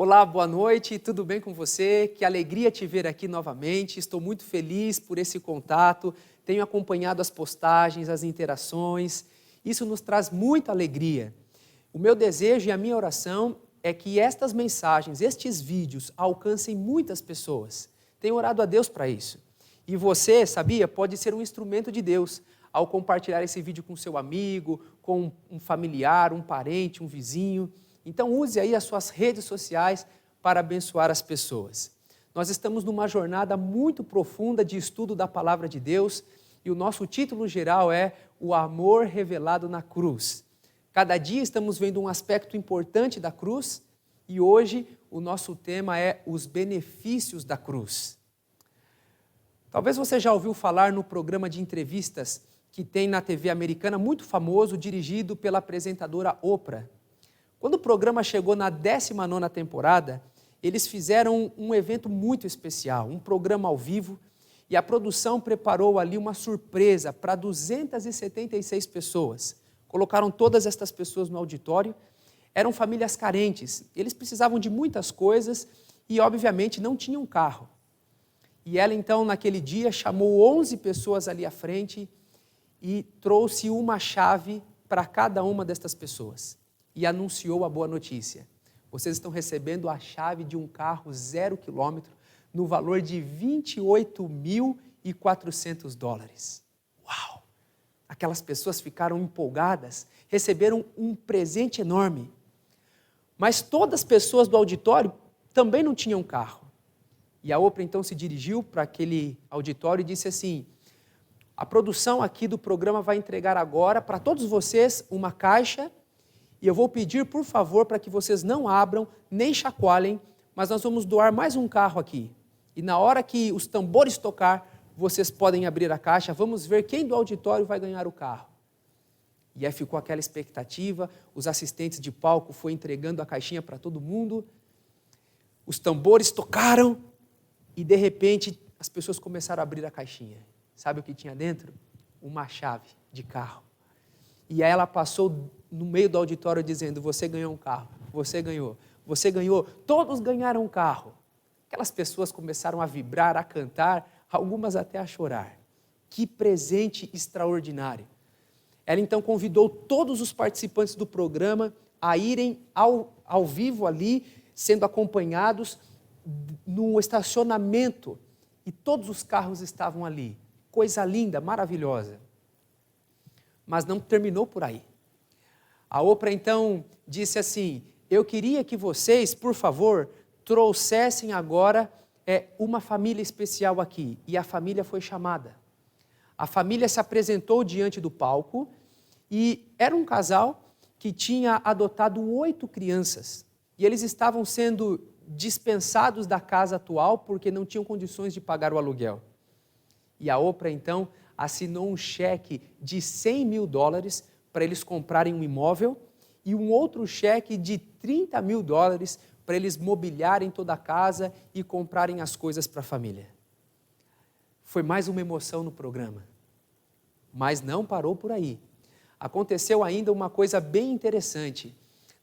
Olá, boa noite, tudo bem com você? Que alegria te ver aqui novamente, estou muito feliz por esse contato, tenho acompanhado as postagens, as interações, isso nos traz muita alegria. O meu desejo e a minha oração é que estas mensagens, estes vídeos, alcancem muitas pessoas. Tenho orado a Deus para isso. E você, sabia, pode ser um instrumento de Deus ao compartilhar esse vídeo com seu amigo, com um familiar, um parente, um vizinho. Então use aí as suas redes sociais para abençoar as pessoas. Nós estamos numa jornada muito profunda de estudo da Palavra de Deus e o nosso título geral é O Amor Revelado na Cruz. Cada dia estamos vendo um aspecto importante da cruz e hoje o nosso tema é os benefícios da cruz. Talvez você já ouviu falar no programa de entrevistas que tem na TV americana, muito famoso, dirigido pela apresentadora Oprah. Quando o programa chegou na 19ª temporada, eles fizeram um evento muito especial, um programa ao vivo, e a produção preparou ali uma surpresa para 276 pessoas. Colocaram todas estas pessoas no auditório, eram famílias carentes, eles precisavam de muitas coisas e, obviamente, não tinham carro. E ela, então, naquele dia, chamou 11 pessoas ali à frente e trouxe uma chave para cada uma destas pessoas. E anunciou a boa notícia. Vocês estão recebendo a chave de um carro 0 quilômetro no valor de $28.400. Uau! Aquelas pessoas ficaram empolgadas, receberam um presente enorme. Mas todas as pessoas do auditório também não tinham carro. E a Oprah então se dirigiu para aquele auditório e disse assim: a produção aqui do programa vai entregar agora para todos vocês uma caixa e eu vou pedir, por favor, para que vocês não abram, nem chacoalhem, mas nós vamos doar mais um carro aqui. E na hora que os tambores tocar, vocês podem abrir a caixa, vamos ver quem do auditório vai ganhar o carro. E aí ficou aquela expectativa, os assistentes de palco foram entregando a caixinha para todo mundo, os tambores tocaram e, de repente, as pessoas começaram a abrir a caixinha. Sabe o que tinha dentro? Uma chave de carro. E aí ela passou no meio do auditório dizendo: você ganhou um carro, você ganhou, todos ganharam um carro. Aquelas pessoas começaram a vibrar, a cantar, algumas até a chorar. Que presente extraordinário. Ela então convidou todos os participantes do programa a irem ao vivo ali, sendo acompanhados no estacionamento, e todos os carros estavam ali. Coisa linda, maravilhosa. Mas não terminou por aí. A Oprah então disse assim: eu queria que vocês, por favor, trouxessem agora uma família especial aqui. E a família foi chamada. A família se apresentou diante do palco e era um casal que tinha adotado 8 crianças. E eles estavam sendo dispensados da casa atual porque não tinham condições de pagar o aluguel. E a Oprah então assinou um cheque de $100 mil para eles comprarem um imóvel e um outro cheque de $30 mil para eles mobiliarem toda a casa e comprarem as coisas para a família. Foi mais uma emoção no programa. Mas não parou por aí. Aconteceu ainda uma coisa bem interessante.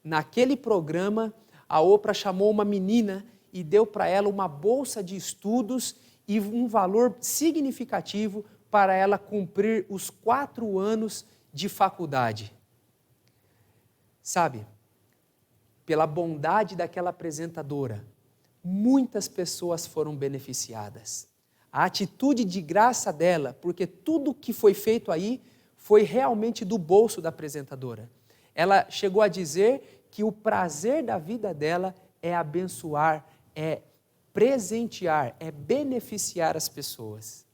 Naquele programa, a Oprah chamou uma menina e deu para ela uma bolsa de estudos e um valor significativo para ela cumprir os 4 anos de faculdade. Sabe, pela bondade daquela apresentadora, muitas pessoas foram beneficiadas. A atitude de graça dela, porque tudo que foi feito aí foi realmente do bolso da apresentadora. Ela chegou a dizer que o prazer da vida dela é abençoar, é presentear, é beneficiar as pessoas.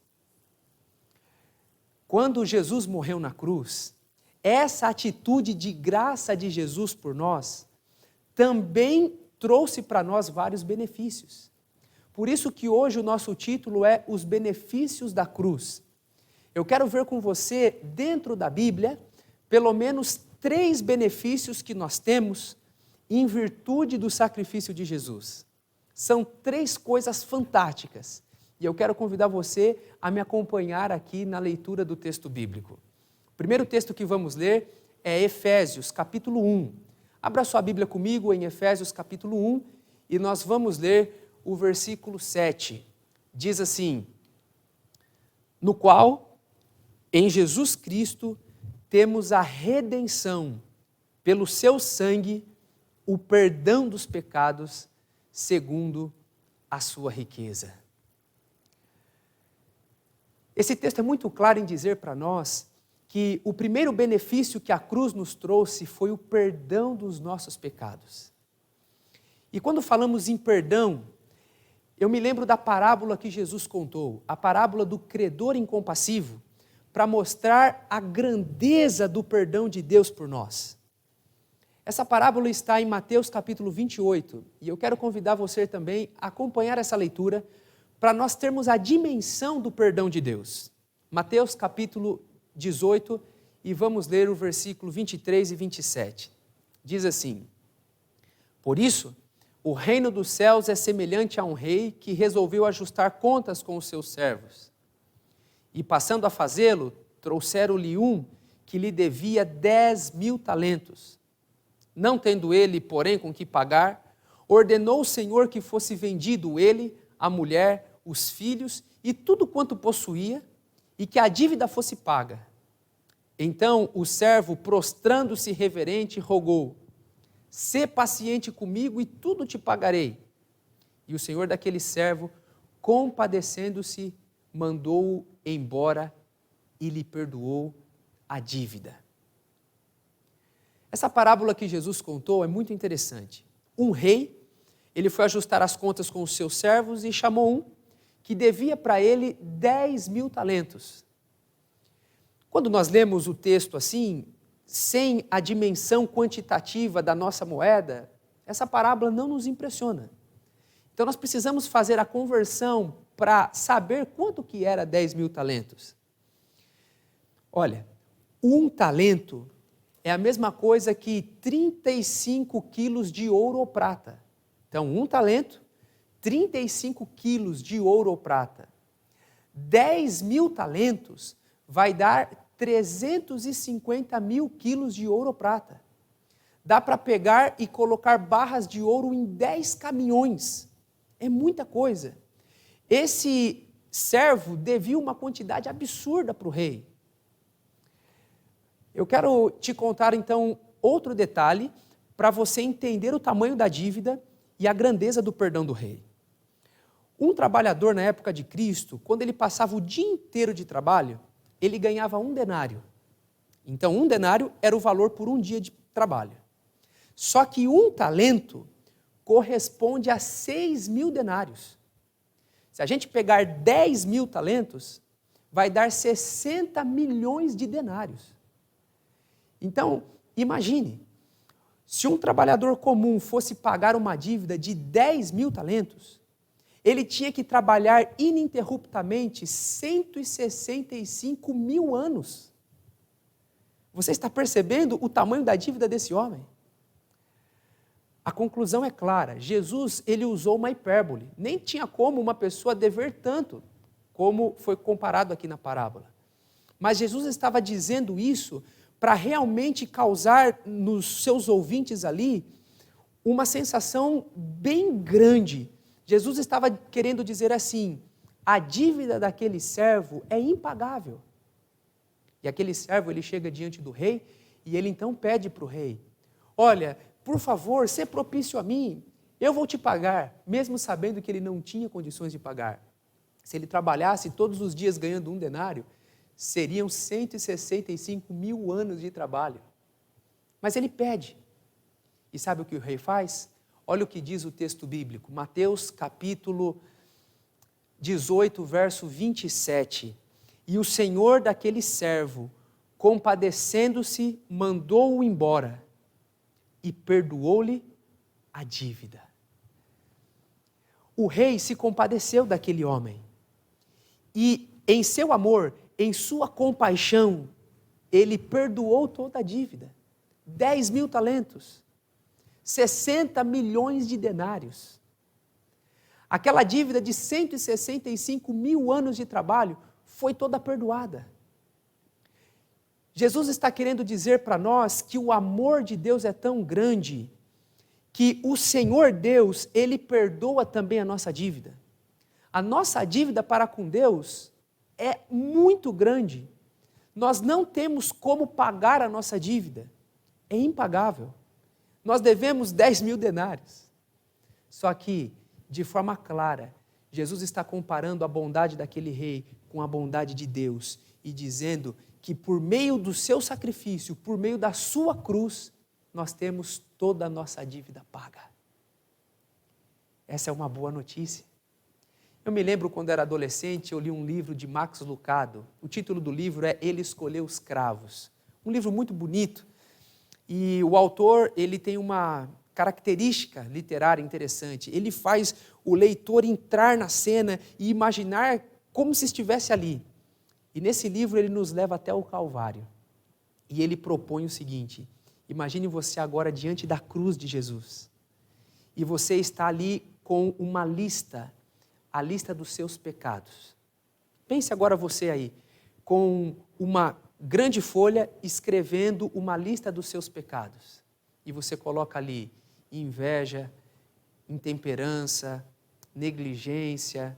Quando Jesus morreu na cruz, essa atitude de graça de Jesus por nós também trouxe para nós vários benefícios. Por isso que hoje o nosso título é Os Benefícios da Cruz. Eu quero ver com você, dentro da Bíblia, pelo menos 3 benefícios que nós temos em virtude do sacrifício de Jesus. São 3 coisas fantásticas. E eu quero convidar você a me acompanhar aqui na leitura do texto bíblico. O primeiro texto que vamos ler é Efésios, capítulo 1. Abra sua Bíblia comigo em Efésios, capítulo 1, e nós vamos ler o versículo 7. Diz assim: no qual, em Jesus Cristo, temos a redenção, pelo seu sangue, o perdão dos pecados, segundo a sua riqueza. Esse texto é muito claro em dizer para nós que o primeiro benefício que a cruz nos trouxe foi o perdão dos nossos pecados. E quando falamos em perdão, eu me lembro da parábola que Jesus contou, a parábola do credor incompassivo, para mostrar a grandeza do perdão de Deus por nós. Essa parábola está em Mateus capítulo 28, e eu quero convidar você também a acompanhar essa leitura para nós termos a dimensão do perdão de Deus. Mateus capítulo 18, e vamos ler o versículo 23 e 27. Diz assim: por isso, o reino dos céus é semelhante a um rei que resolveu ajustar contas com os seus servos. E passando a fazê-lo, trouxeram-lhe um que lhe devia 10.000 talentos. Não tendo ele, porém, com que pagar, ordenou o Senhor que fosse vendido ele, a mulher, os filhos e tudo quanto possuía, e que a dívida fosse paga. Então o servo, prostrando-se reverente, rogou: sê paciente comigo e tudo te pagarei. E o senhor daquele servo, compadecendo-se, mandou-o embora e lhe perdoou a dívida. Essa parábola que Jesus contou é muito interessante. Um rei, ele foi ajustar as contas com os seus servos e chamou um que devia para ele 10.000 talentos. Quando nós lemos o texto assim, sem a dimensão quantitativa da nossa moeda, essa parábola não nos impressiona. Então nós precisamos fazer a conversão para saber quanto que era 10.000 talentos. Olha, um talento é a mesma coisa que 35 quilos de ouro ou prata. Então, um talento, 35 quilos de ouro ou prata. 10.000 talentos vai dar 350.000 quilos de ouro ou prata. Dá para pegar e colocar barras de ouro em 10 caminhões. É muita coisa. Esse servo devia uma quantidade absurda para o rei. Eu quero te contar, então, outro detalhe para você entender o tamanho da dívida e a grandeza do perdão do rei. Um trabalhador na época de Cristo, quando ele passava o dia inteiro de trabalho, ele ganhava 1 denário. Então, 1 denário era o valor por um dia de trabalho. Só que 1 talento corresponde a 6.000 denários. Se a gente pegar 10.000 talentos, vai dar 60 milhões de denários. Então, imagine, se um trabalhador comum fosse pagar uma dívida de 10.000 talentos, ele tinha que trabalhar ininterruptamente 165.000 anos. Você está percebendo o tamanho da dívida desse homem? A conclusão é clara. Jesus, ele usou uma hipérbole. Nem tinha como uma pessoa dever tanto, como foi comparado aqui na parábola. Mas Jesus estava dizendo isso para realmente causar nos seus ouvintes ali uma sensação bem grande. Jesus estava querendo dizer assim: a dívida daquele servo é impagável. E aquele servo, ele chega diante do rei e ele então pede para o rei: olha, por favor, sê propício a mim, eu vou te pagar, mesmo sabendo que ele não tinha condições de pagar. Se ele trabalhasse todos os dias ganhando 1 denário, seriam 165.000 anos de trabalho. Mas ele pede. E sabe o que o rei faz? Olha o que diz o texto bíblico, Mateus capítulo 18, verso 27. E o senhor daquele servo, compadecendo-se, mandou-o embora e perdoou-lhe a dívida. O rei se compadeceu daquele homem. E em seu amor, em sua compaixão, ele perdoou toda a dívida. 10.000 talentos. 60 milhões de denários. Aquela dívida de 165.000 anos de trabalho foi toda perdoada. Jesus está querendo dizer para nós que o amor de Deus é tão grande que o Senhor Deus, Ele perdoa também a nossa dívida. A nossa dívida para com Deus é muito grande. Nós não temos como pagar a nossa dívida. É impagável. Nós devemos 10 mil denários. Só que, de forma clara, Jesus está comparando a bondade daquele rei com a bondade de Deus e dizendo que por meio do seu sacrifício, por meio da sua cruz, nós temos toda a nossa dívida paga. Essa é uma boa notícia. Eu me lembro quando era adolescente, eu li um livro de Max Lucado. O título do livro é Ele Escolheu os Cravos. Um livro muito bonito. E o autor, ele tem uma característica literária interessante. Ele faz o leitor entrar na cena e imaginar como se estivesse ali. E nesse livro ele nos leva até o Calvário. E ele propõe o seguinte: imagine você agora diante da cruz de Jesus. E você está ali com uma lista, a lista dos seus pecados. Pense agora você aí, com uma grande folha escrevendo uma lista dos seus pecados. E você coloca ali inveja, intemperança, negligência,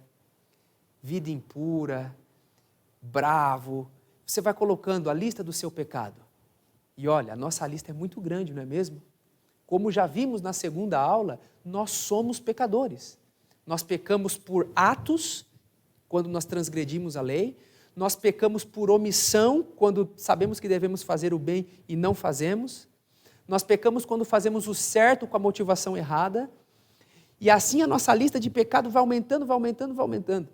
vida impura, bravo. Você vai colocando a lista do seu pecado. E olha, a nossa lista é muito grande, não é mesmo? Como já vimos na segunda aula, nós somos pecadores. Nós pecamos por atos, quando nós transgredimos a lei. Nós pecamos por omissão, quando sabemos que devemos fazer o bem e não fazemos. Nós pecamos quando fazemos o certo com a motivação errada. E assim a nossa lista de pecado vai aumentando, vai aumentando, vai aumentando.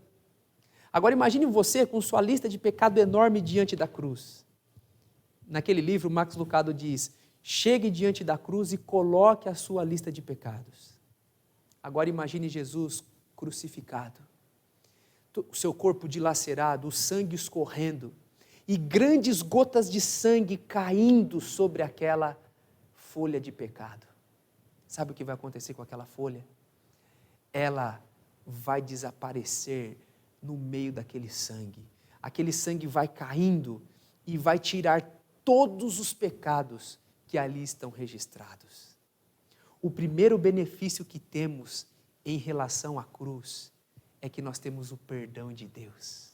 Agora imagine você com sua lista de pecado enorme diante da cruz. Naquele livro, Max Lucado diz: chegue diante da cruz e coloque a sua lista de pecados. Agora imagine Jesus crucificado, o seu corpo dilacerado, o sangue escorrendo e grandes gotas de sangue caindo sobre aquela folha de pecado. Sabe o que vai acontecer com aquela folha? Ela vai desaparecer no meio daquele sangue. Aquele sangue vai caindo e vai tirar todos os pecados que ali estão registrados. O primeiro benefício que temos em relação à cruz é que nós temos o perdão de Deus.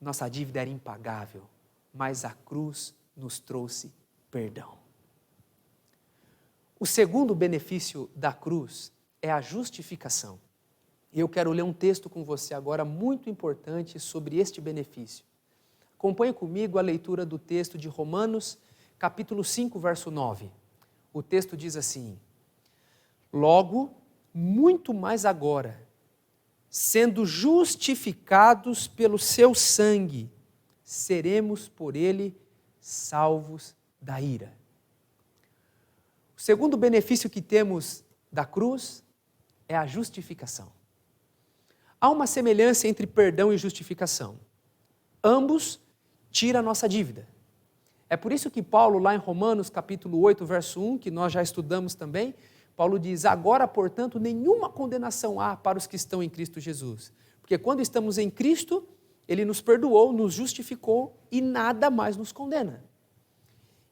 Nossa dívida era impagável, mas a cruz nos trouxe perdão. O segundo benefício da cruz é a justificação. E eu quero ler um texto com você agora muito importante sobre este benefício. Acompanhe comigo a leitura do texto de Romanos, capítulo 5, verso 9. O texto diz assim: logo, muito mais agora, sendo justificados pelo seu sangue, seremos por ele salvos da ira. O segundo benefício que temos da cruz é a justificação. Há uma semelhança entre perdão e justificação. Ambos tiram a nossa dívida. É por isso que Paulo, lá em Romanos, capítulo 8, verso 1, que nós já estudamos também, Paulo diz: agora, portanto, nenhuma condenação há para os que estão em Cristo Jesus. Porque quando estamos em Cristo, Ele nos perdoou, nos justificou e nada mais nos condena.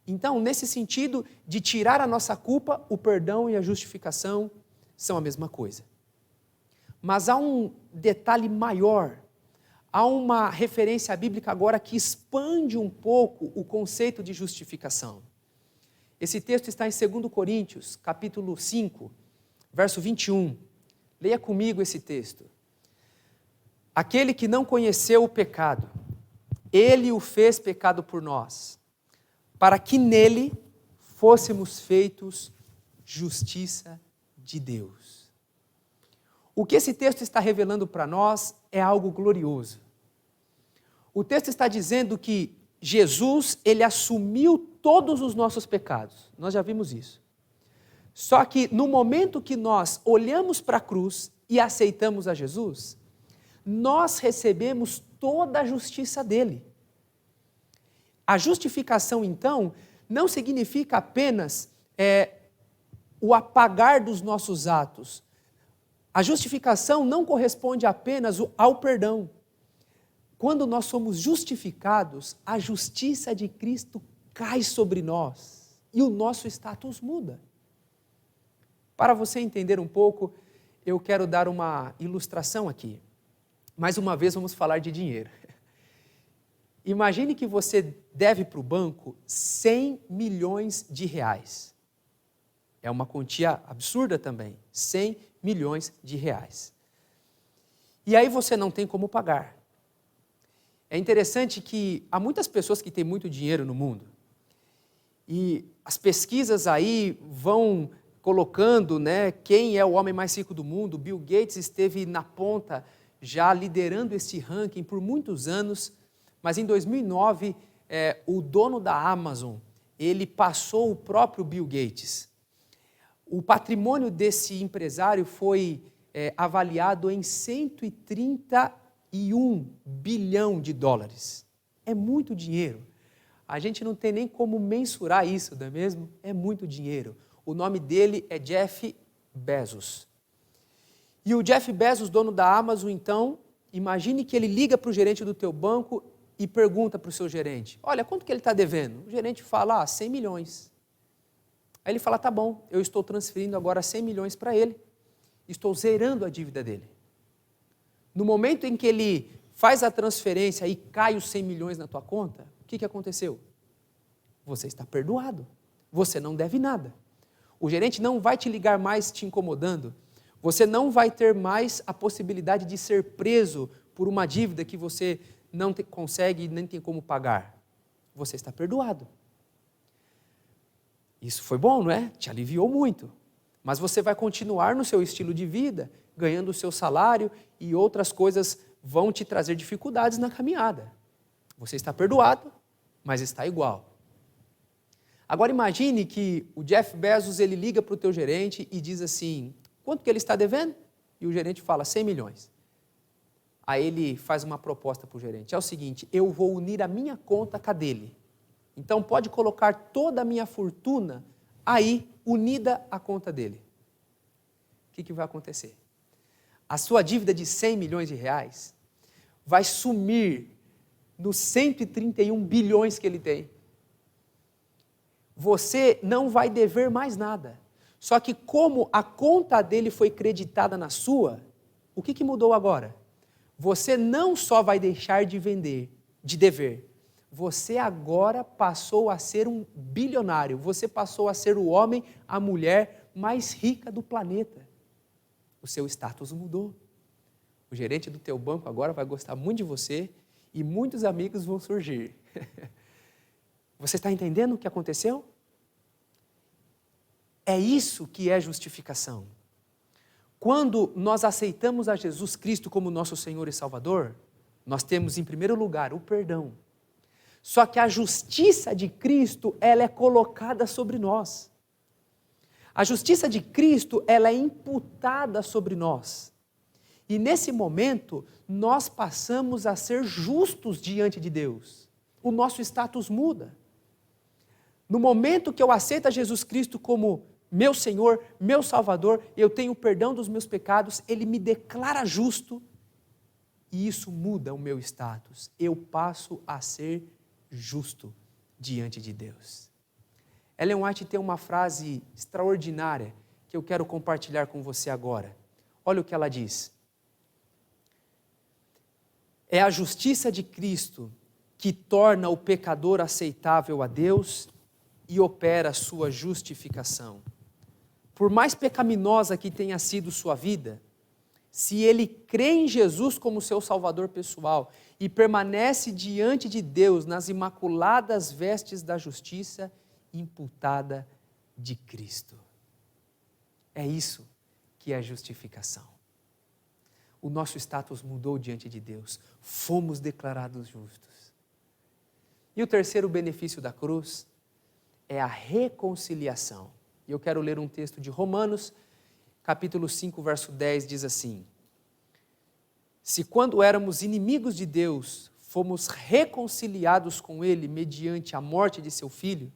Então, nesse sentido de tirar a nossa culpa, o perdão e a justificação são a mesma coisa. Mas há um detalhe maior, há uma referência bíblica agora que expande um pouco o conceito de justificação. Esse texto está em 2 Coríntios, capítulo 5, verso 21. Leia comigo esse texto. Aquele que não conheceu o pecado, ele o fez pecado por nós, para que nele fôssemos feitos justiça de Deus. O que esse texto está revelando para nós é algo glorioso. O texto está dizendo que Jesus, ele assumiu todos os nossos pecados. Nós já vimos isso. Só que no momento que nós olhamos para a cruz e aceitamos a Jesus, nós recebemos toda a justiça dele. A justificação, então, não significa apenas o apagar dos nossos atos. A justificação não corresponde apenas ao perdão. Quando nós somos justificados, a justiça de Cristo cai sobre nós e o nosso status muda. Para você entender um pouco, eu quero dar uma ilustração aqui. Mais uma vez vamos falar de dinheiro. Imagine que você deve para o banco 100 milhões de reais. É uma quantia absurda também, 100 milhões de reais. E aí você não tem como pagar. É interessante que há muitas pessoas que têm muito dinheiro no mundo. E as pesquisas aí vão colocando, né, quem é o homem mais rico do mundo. Bill Gates esteve na ponta, já liderando esse ranking por muitos anos. Mas em 2009, o dono da Amazon, ele passou o próprio Bill Gates. O patrimônio desse empresário foi avaliado em 131 bilhão de dólares. É muito dinheiro. A gente não tem nem como mensurar isso, não é mesmo? É muito dinheiro. O nome dele é Jeff Bezos. E o Jeff Bezos, dono da Amazon, então, imagine que ele liga para o gerente do teu banco e pergunta para o seu gerente, olha, quanto que ele está devendo? O gerente fala, 100 milhões. Aí ele fala, tá bom, eu estou transferindo agora 100 milhões para ele, estou zerando a dívida dele. No momento em que ele faz a transferência e cai os 100 milhões na tua conta, o que aconteceu? Você está perdoado, você não deve nada. O gerente não vai te ligar mais te incomodando, você não vai ter mais a possibilidade de ser preso por uma dívida que você não consegue e nem tem como pagar. Você está perdoado. Isso foi bom, não é? Te aliviou muito. Mas você vai continuar no seu estilo de vida, ganhando o seu salário e outras coisas vão te trazer dificuldades na caminhada. Você está perdoado, mas está igual. Agora imagine que o Jeff Bezos ele liga para o teu gerente e diz assim, quanto que ele está devendo? E o gerente fala 100 milhões. Aí ele faz uma proposta para o gerente, é o seguinte, eu vou unir a minha conta com a dele. Então pode colocar toda a minha fortuna aí, unida à conta dele. O que vai acontecer? A sua dívida de 100 milhões de reais vai sumir nos 131 bilhões que ele tem. Você não vai dever mais nada. Só que como a conta dele foi creditada na sua, o que mudou agora? Você não só vai deixar de dever, você agora passou a ser um bilionário, você passou a ser o homem, a mulher mais rica do planeta. O seu status mudou. O gerente do teu banco agora vai gostar muito de você e muitos amigos vão surgir. Você está entendendo o que aconteceu? É isso que é justificação. Quando nós aceitamos a Jesus Cristo como nosso Senhor e Salvador, nós temos em primeiro lugar o perdão. Só que a justiça de Cristo, ela é colocada sobre nós. A justiça de Cristo, ela é imputada sobre nós. E nesse momento, nós passamos a ser justos diante de Deus. O nosso status muda. No momento que eu aceito a Jesus Cristo como meu Senhor, meu Salvador, eu tenho o perdão dos meus pecados, Ele me declara justo e isso muda o meu status. Eu passo a ser justo diante de Deus. Ellen White tem uma frase extraordinária que eu quero compartilhar com você agora. Olha o que ela diz. É a justiça de Cristo que torna o pecador aceitável a Deus e opera a sua justificação. Por mais pecaminosa que tenha sido sua vida, se ele crê em Jesus como seu Salvador pessoal e permanece diante de Deus nas imaculadas vestes da justiça imputada de Cristo. É isso que é justificação. O nosso status mudou diante de Deus, fomos declarados justos. E o terceiro benefício da cruz é a reconciliação. E eu quero ler um texto de Romanos, capítulo 5, verso 10, diz assim: se quando éramos inimigos de Deus, fomos reconciliados com Ele mediante a morte de seu Filho,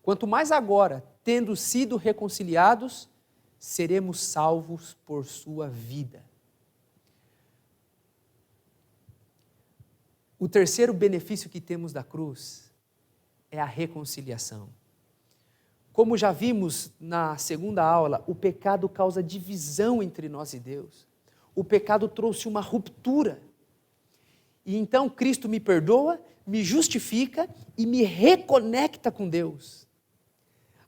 quanto mais agora, tendo sido reconciliados, seremos salvos por sua vida. O terceiro benefício que temos da cruz é a reconciliação. Como já vimos na segunda aula, o pecado causa divisão entre nós e Deus. O pecado trouxe uma ruptura. E então Cristo me perdoa, me justifica e me reconecta com Deus.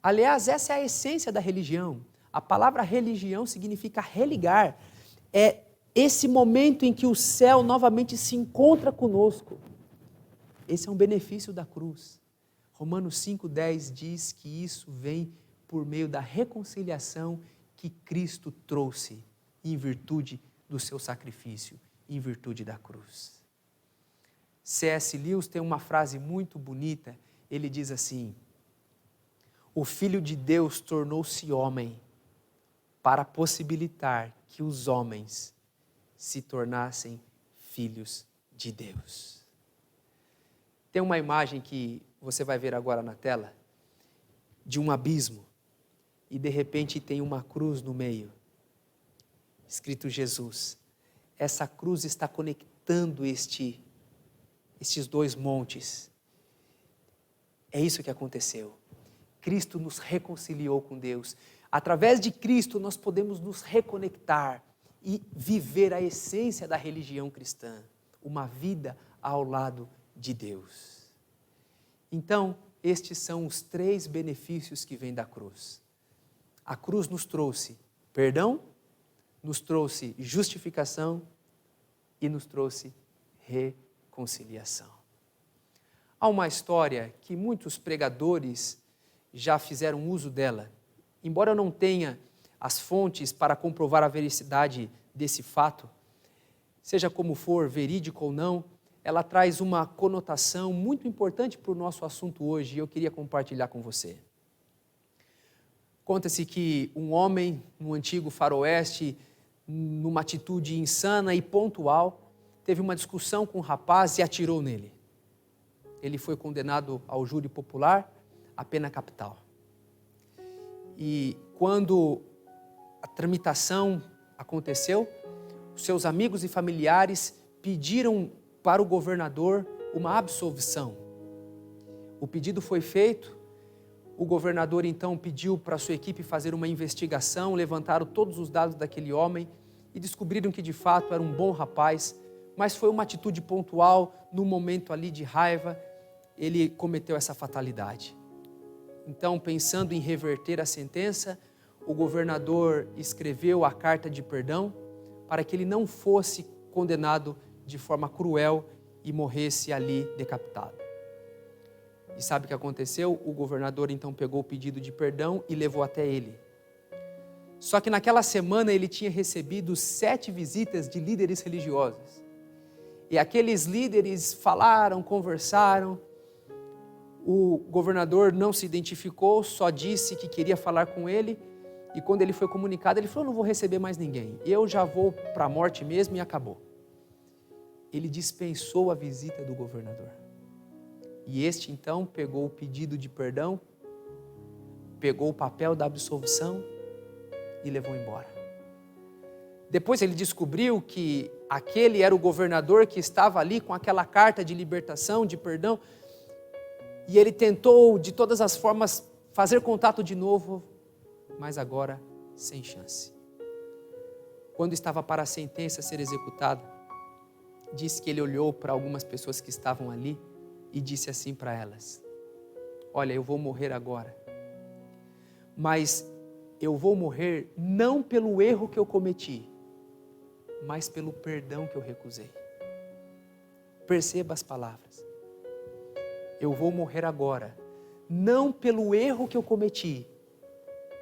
Aliás, essa é a essência da religião. A palavra religião significa religar. É esse momento em que o céu novamente se encontra conosco. Esse é um benefício da cruz. Romanos 5,10 diz que isso vem por meio da reconciliação que Cristo trouxe em virtude do seu sacrifício, em virtude da cruz. C.S. Lewis tem uma frase muito bonita, ele diz assim: o Filho de Deus tornou-se homem para possibilitar que os homens se tornassem filhos de Deus. Tem uma imagem que você vai ver agora na tela, de um abismo, e de repente tem uma cruz no meio, escrito Jesus. Essa cruz está conectando estes dois montes. É isso que aconteceu. Cristo nos reconciliou com Deus. Através de Cristo nós podemos nos reconectar e viver a essência da religião cristã, uma vida ao lado de Deus. Então, estes são os 3 benefícios que vêm da cruz. A cruz nos trouxe perdão, nos trouxe justificação e nos trouxe reconciliação. Há uma história que muitos pregadores já fizeram uso dela. Embora eu não tenha as fontes para comprovar a veracidade desse fato, seja como for, verídico ou não, ela traz uma conotação muito importante para o nosso assunto hoje e eu queria compartilhar com você. Conta-se que um homem no antigo faroeste, numa atitude insana e pontual, teve uma discussão com um rapaz e atirou nele. Ele foi condenado ao júri popular à pena capital. E quando a tramitação aconteceu, os seus amigos e familiares pediram para o governador uma absolvição. O pedido foi feito, o governador então pediu para a sua equipe fazer uma investigação, levantaram todos os dados daquele homem e descobriram que de fato era um bom rapaz, mas foi uma atitude pontual, num momento ali de raiva, ele cometeu essa fatalidade. Então, pensando em reverter a sentença, o governador escreveu a carta de perdão para que ele não fosse condenado de forma cruel e morresse ali decapitado. E sabe o que aconteceu? O governador então pegou o pedido de perdão e levou até ele. Só que naquela semana ele tinha recebido 7 visitas de líderes religiosos. E aqueles líderes falaram, conversaram. O governador não se identificou, só disse que queria falar com ele. E quando ele foi comunicado, ele falou: não vou receber mais ninguém. Eu já vou para a morte mesmo e acabou. Ele dispensou a visita do governador. E este então pegou o pedido de perdão, pegou o papel da absolvição e levou embora. Depois ele descobriu que aquele era o governador que estava ali com aquela carta de libertação, de perdão, e ele tentou de todas as formas fazer contato de novo, mas agora sem chance. Quando estava para a sentença ser executada, disse que ele olhou para algumas pessoas que estavam ali e disse assim para elas: olha, eu vou morrer agora, mas eu vou morrer não pelo erro que eu cometi, mas pelo perdão que eu recusei. Perceba as palavras. Eu vou morrer agora, não pelo erro que eu cometi,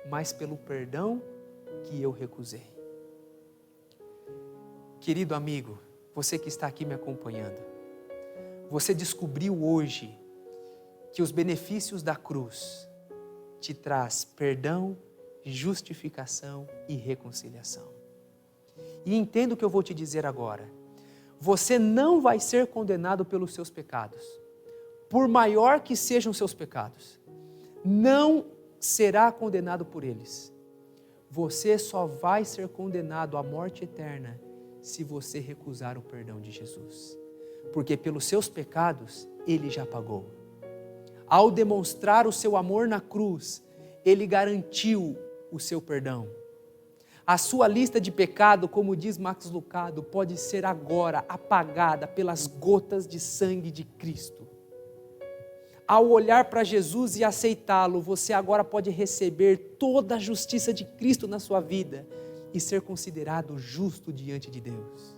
mas pelo perdão que eu recusei. Querido amigo, você que está aqui me acompanhando, você descobriu hoje que os benefícios da cruz te traz perdão, justificação e reconciliação. E entenda o que eu vou te dizer agora. Você não vai ser condenado pelos seus pecados, por maior que sejam seus pecados. Não será condenado por eles. Você só vai ser condenado à morte eterna se você recusar o perdão de Jesus. Porque pelos seus pecados, Ele já pagou. Ao demonstrar o seu amor na cruz, Ele garantiu o seu perdão. A sua lista de pecado, como diz Max Lucado, pode ser agora apagada pelas gotas de sangue de Cristo. Ao olhar para Jesus e aceitá-lo, você agora pode receber toda a justiça de Cristo na sua vida e ser considerado justo diante de Deus.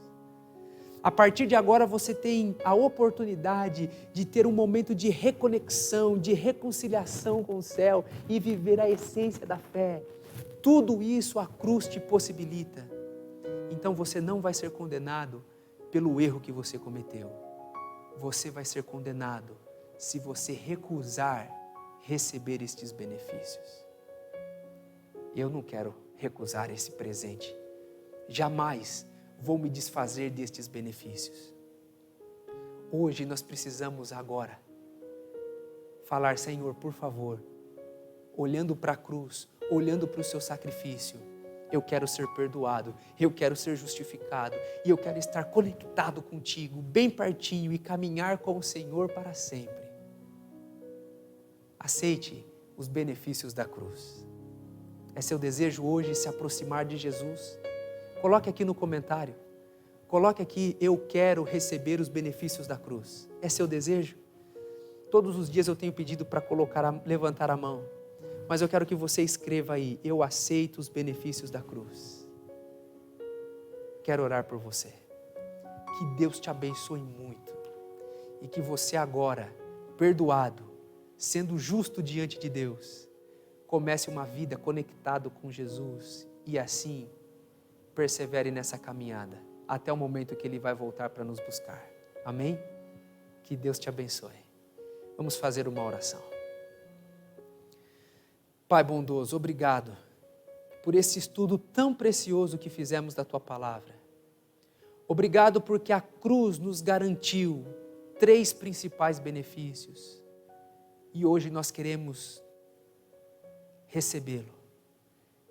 A partir de agora você tem a oportunidade de ter um momento de reconexão, de reconciliação com o céu e viver a essência da fé. Tudo isso a cruz te possibilita. Então você não vai ser condenado pelo erro que você cometeu. Você vai ser condenado se você recusar receber estes benefícios. Eu não quero recusar esse presente. Jamais vou me desfazer destes benefícios. Hoje nós precisamos agora falar: Senhor, por favor, olhando para a cruz, olhando para o seu sacrifício, eu quero ser perdoado, eu quero ser justificado e eu quero estar conectado contigo, bem pertinho e caminhar com o Senhor para sempre. Aceite os benefícios da cruz. É seu desejo hoje se aproximar de Jesus? Coloque aqui no comentário. Coloque aqui: eu quero receber os benefícios da cruz. É seu desejo? Todos os dias eu tenho pedido para levantar a mão. Mas eu quero que você escreva aí: eu aceito os benefícios da cruz. Quero orar por você. Que Deus te abençoe muito. E que você agora, perdoado, sendo justo diante de Deus, comece uma vida conectado com Jesus e assim persevere nessa caminhada até o momento que Ele vai voltar para nos buscar. Amém? Que Deus te abençoe. Vamos fazer uma oração. Pai bondoso, obrigado por esse estudo tão precioso que fizemos da Tua Palavra. Obrigado porque a cruz nos garantiu 3 principais benefícios. E hoje nós queremos recebê-lo.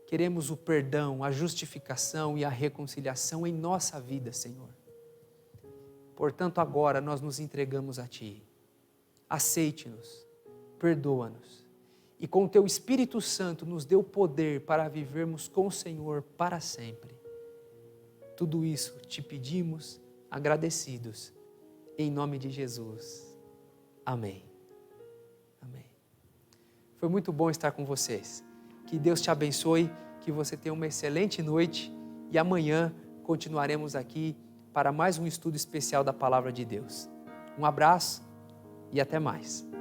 Queremos o perdão, a justificação e a reconciliação em nossa vida, Senhor. Portanto, agora nós nos entregamos a Ti. Aceite-nos, perdoa-nos. E com o Teu Espírito Santo nos dê o poder para vivermos com o Senhor para sempre. Tudo isso te pedimos, agradecidos, em nome de Jesus. Amém. Amém. Foi muito bom estar com vocês. Que Deus te abençoe, que você tenha uma excelente noite e amanhã continuaremos aqui para mais um estudo especial da Palavra de Deus. Um abraço e até mais.